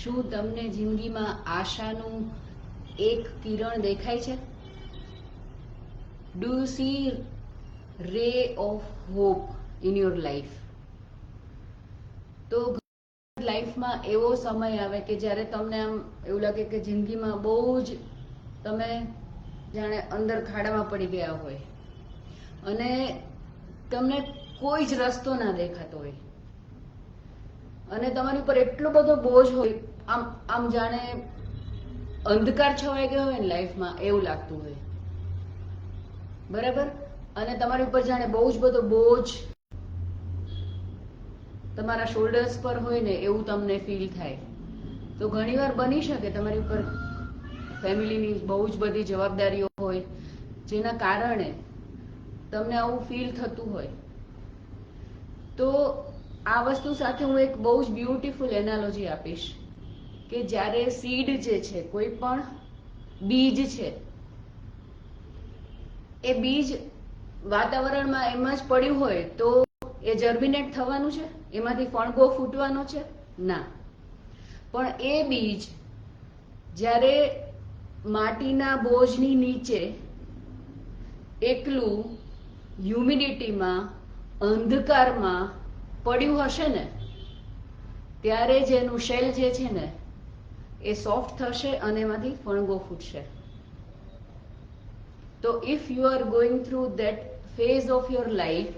શું તમને જિંદગીમાં આશાનું એક કિરણ દેખાય છે? ડુ યુ સી રે of hope in your life? તો લાઈફમાં એવો સમય આવે કે જ્યારે તમને આમ એવું લાગે કે જિંદગીમાં બહુ જ તમે જાણે અંદર ખાડામાં પડી ગયા હોય અને તમને કોઈ જ રસ્તો ના દેખાતો હોય અને તમારી ઉપર એટલો બધો બોજ હોય, આમ આમ જાણે અંધકાર છવાઈ ગયો હોય ને લાઈફમાં એવું લાગતું હોય, બરાબર? અને તમારી ઉપર જાણે બહુ જ બધો બોજ તમારા શોલ્ડર્સ પર હોય ને એવું તમને ફીલ થાય. તો ઘણીવાર બની શકે તમારી ઉપર ફેમિલીની બહુ જ બધી જવાબદારીઓ હોય જેના કારણે તમને આવું ફીલ થતું હોય. તો આ વસ્તુ સાથે હું એક બહુ જ બ્યુટીફુલ એનાલોજી આપીશ કે જ્યારે સીડ જે છે, કોઈ પણ બીજ છે, એ બીજ વાતાવરણમાં એમ જ પડ્યું હોય તો એ જર્મિનેટ થવાનું છે? એમાંથી ફણગો ફૂટવાનો છે? ના. પણ એ બીજ જ્યારે માટીના બોજની નીચે એકલું હ્યુમિડિટીમાં, અંધકારમાં પડ્યું હશે ને ત્યારે જ એનું શેલ જે છે ને એ સોફ્ટ થશે અને એમાંથી ફણગો ફૂટશે. તો if you are going through that phase of your life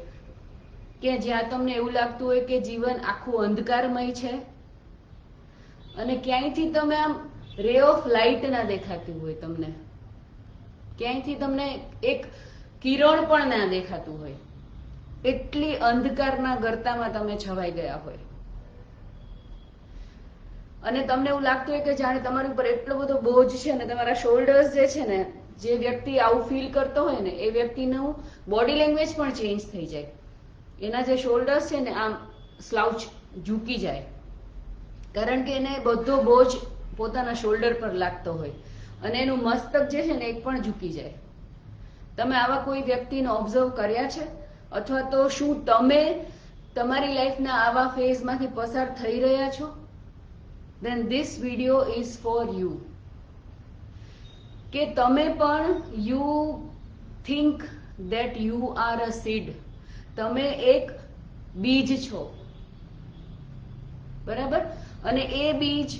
કે જ્યાં તમને એવું લાગતું હોય કે જીવન આખું અંધકારમય છે અને ક્યાંયથી તમે આમ રે ઓફ લાઇટ ના દેખાતી હોય, તમને ક્યાંયથી તમને એક કિરણ પણ ના દેખાતું હોય, એટલી અંધકારના ગર્તામાં તમે છવાઈ ગયા હોય અને તમને એવું લાગતું હોય કે જાણે તમારી ઉપર એટલો બધો બોજ છે ને તમારા શોલ્ડર્સ જે છે ને, જે વ્યક્તિ આવું ફીલ કરતો હોય ને એ વ્યક્તિનું બોડી લેંગ્વેજ પણ ચેન્જ થઈ જાય. એના જે શોલ્ડર્સ છે ને આમ સ્લાઉચ ઝૂકી જાય, કારણ કે એને બધો બોજ પોતાના શોલ્ડર પર લાગતો હોય અને એનું મસ્તક જે છે ને એક પણ ઝૂકી જાય. તમે આવા કોઈ વ્યક્તિને ઓબ્ઝર્વ કર્યા છે? અથવા તો શું તમે તમારી લાઈફના આવા ફેઝમાંથી પસાર થઈ રહ્યા છો? then this video is for you. કે તમે પણ you think that you are a seed. તમે એક બીજ છો, બરાબર? અને એ બીજ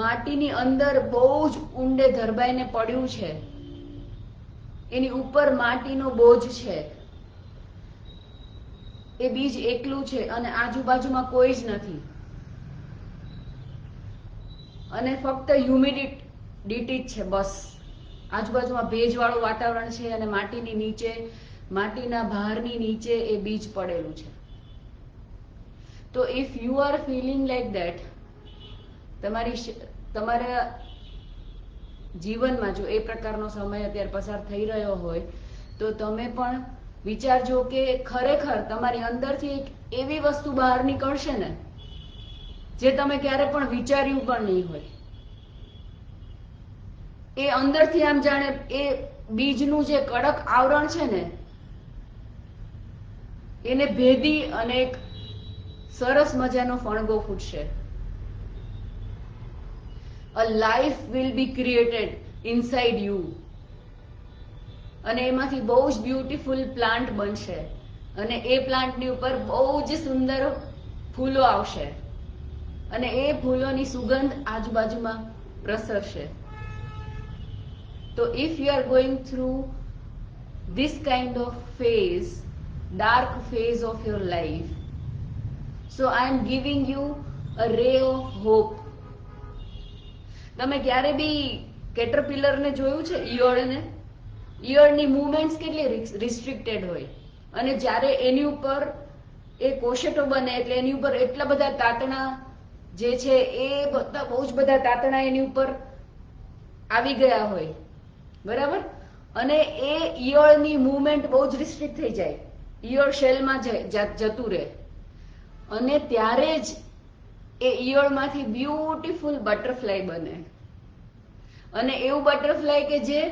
માટીની અંદર બહુ જ ઊંડે ધરબાઈને પડ્યું છે, એની ઉપર માટીનો બોજ છે, એ બીજ એકલું છે અને આજુબાજુમાં કોઈ જ નથી અને ફક્ત હ્યુમિડિટી જ છે, બસ. આજુબાજુમાં ભેજવાળું વાતાવરણ છે અને માટીની નીચે, માટીના ભારની નીચે એ બીજ પડેલું છે. તો if you are feeling like that, તમારા જીવનમાં જો એ પ્રકારનો સમય અત્યારે પસાર થઈ રહ્યો હોય તો તમે પણ વિચારજો કે ખરેખર તમારી અંદરથી એક એવી વસ્તુ બહાર નીકળશે ને જે તમે ક્યારે પણ વિચાર્યું પણ નહીં હોય. એ અંદરથી આમ જાણે એ બીજનું જે કડક આવરણ છે ને એને ભેદી અને એક સરસ મજાનો ફણગો ફૂટશે. A life will be created inside you. અને એમાંથી બહુ જ બ્યુટીફુલ પ્લાન્ટ બનશે અને એ પ્લાન્ટની ઉપર બહુ જ સુંદર ફૂલો આવશે અને એ ફૂલોની સુગંધ આજુબાજુમાં પ્રસરશે. તો if you are going through this kind of phase, dark phase of your life, so I am giving you a ray of hope. તમે ક્યારે બી કેટરપિલરને જોયું છે? ઈયળને? ઈયળની મૂવમેન્ટ્સ કેટલી રિસ્ટ્રિક્ટેડ હોય અને જ્યારે એની ઉપર એ કોશેટો બને એટલે એની ઉપર એટલા બધા તાતણા જે છે એ બધા બહુ જ બધા તાતણા એની ઉપર આવી ગયા હોય, બરાબર? અને એ ઈયળની મૂવમેન્ટ બહુ જ રિસ્ટ્રિક્ટ થઈ જાય, ઈયળ શેલમાં જતું રહે અને ત્યારે જ એ ઈયળમાંથી બ્યુટીફુલ બટરફ્લાય બને અને એવું બટરફ્લાય કે જે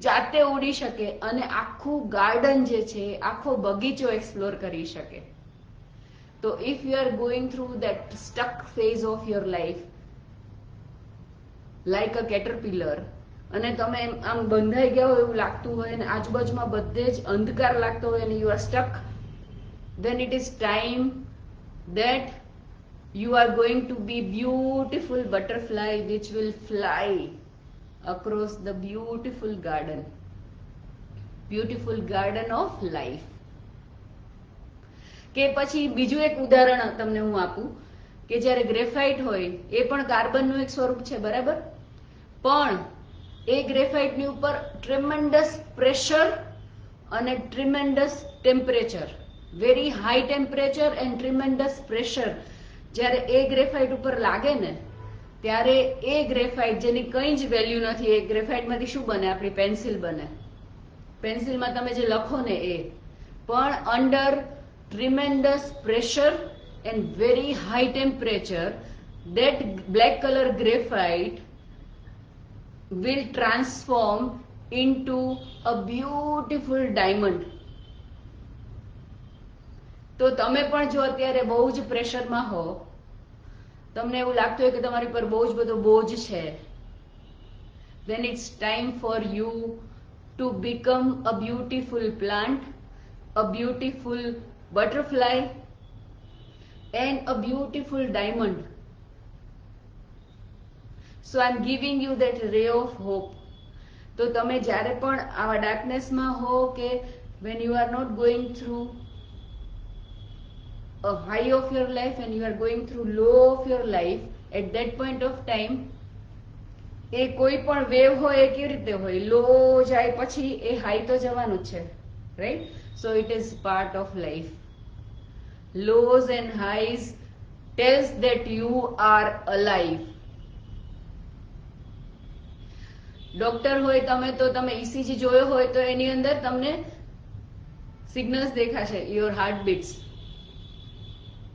જાતે ઉડી શકે અને આખું ગાર્ડન જે છે, આખો બગીચો એક્સપ્લોર કરી શકે. તો if you are going through that stuck phase of your life like a caterpillar, અને તમે આમ બંધાઈ ગયા હોય એવું લાગતું હોય અને આજુબાજુમાં બધે જ અંધકાર લાગતો હોય અને you are stuck, then it is time that you are going to be beautiful butterfly which will fly across the beautiful garden of life. કે પછી બીજું એક ઉદાહરણ તમને હું આપું કે જ્યારે ગ્રેફાઇટ હોય એ પણ કાર્બનનું એક સ્વરૂપ છે, બરાબર, પણ એ ગ્રેફાઇટની ઉપર ટ્રેમેન્ડસ પ્રેશર અને tremendous temperature, very high temperature and tremendous pressure જ્યારે એ ગ્રેફાઇટ ઉપર લાગે ને ત્યારે એ ગ્રેફાઇટ જેની કંઈ જ વેલ્યુ નથી, એ ગ્રેફાઇટમાંથી શું બને? આપણી પેન્સિલ બને. પેન્સિલમાં તમે જે લખો ને એ પણ under tremendous pressure and very high temperature, that black color graphite will transform into a beautiful diamond. તો તમે પણ જો અત્યારે બહુ જ પ્રેશરમાં હો, તમને એવું લાગતું હોય કે તમારી પર બહુ જ બધો બોજ છે, then it's time for you to become a beautiful plant, a beautiful butterfly and a beautiful diamond. So I'm giving you that ray of hope. તો તમે જ્યારે પણ આવા ડાર્કનેસમાં હો કે when you are not going through a high of your life and you are going through low of your life, at that point of time એ કોઈ પણ wave હોય એ કેવી રીતે હોય? લો જાય પછી એ હાઈ તો જવાનું જ છે, right? So it is part of life. Lows and highs tells that you are alive. Doctor હોય તમે તો તમે ECG જોયો હોય તો એની અંદર તમને સિગ્નલ્સ દેખાશે, યોર હાર્ટ બીટ્સ,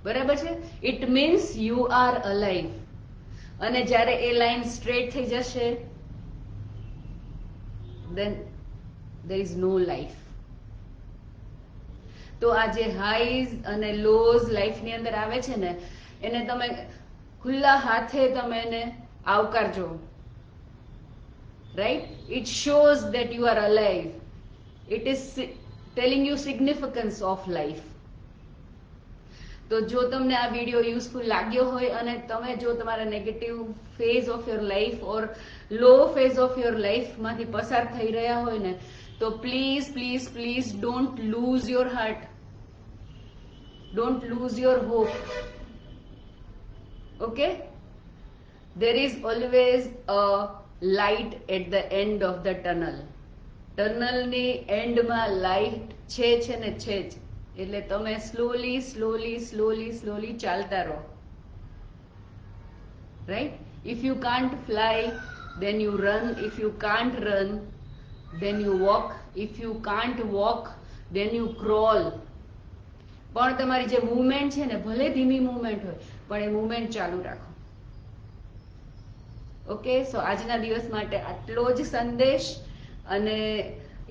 બરાબર છે? It means you are alive. અને જ્યારે એ લાઈન સ્ટ્રેટ થઈ જશે then there is no life. તો આ જે હાઈઝ અને લોઝ લાઈફની અંદર આવે છે ને એને તમે ખુલ્લા હાથે તમે એને આવકારજો, right? It shows that you are alive. It is telling you significance of life. તો જો તમને આ વિડીયો યુઝફુલ લાગ્યો હોય અને તમે જો તમારા negative phase of your life or low phase of your life માંથી પસાર થઈ રહ્યા હોય ને તો please please please don't lose your heart, don't lose your hope. Okay? there is always a light at the end of the tunnel. ટનલની એન્ડમાં light છે ને છે જ. એટલે તમે સ્લોલી સ્લોલી સ્લોલી સ્લોલી ચાલતા રહો, right? If you can't fly then you run, if you can't run then you walk, if you can't walk then you crawl. પણ તમારી જે મૂવમેન્ટ છે ને ભલે ધીમી મૂવમેન્ટ હોય પણ એ મૂવમેન્ટ ચાલુ રાખો. ઓકે? સો આજના દિવસ માટે આટલો જ સંદેશ. અને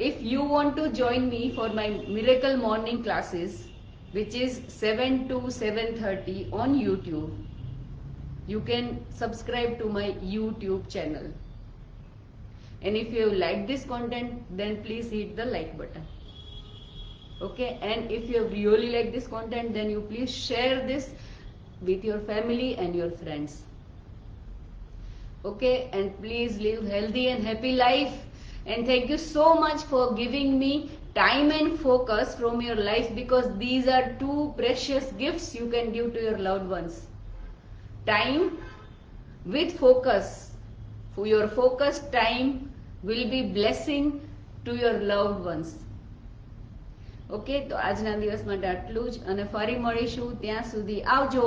if you want to join me for my miracle morning classes which is 7 to 7:30 on YouTube, you can subscribe to my YouTube channel. And if you like this content then please hit the like button. Okay? And if you really like this content then you please share this with your family and your friends. Okay? And please live healthy and happy life. And thank you so much for giving me time and focus from your life, because these are two precious gifts you can give to your loved ones. Time with focus. For your focused time will be blessing to your loved ones. Okay? તો આજના દિવસ માટે આટલું જ અને ફરી મળીશું. ત્યાં સુધી આવજો.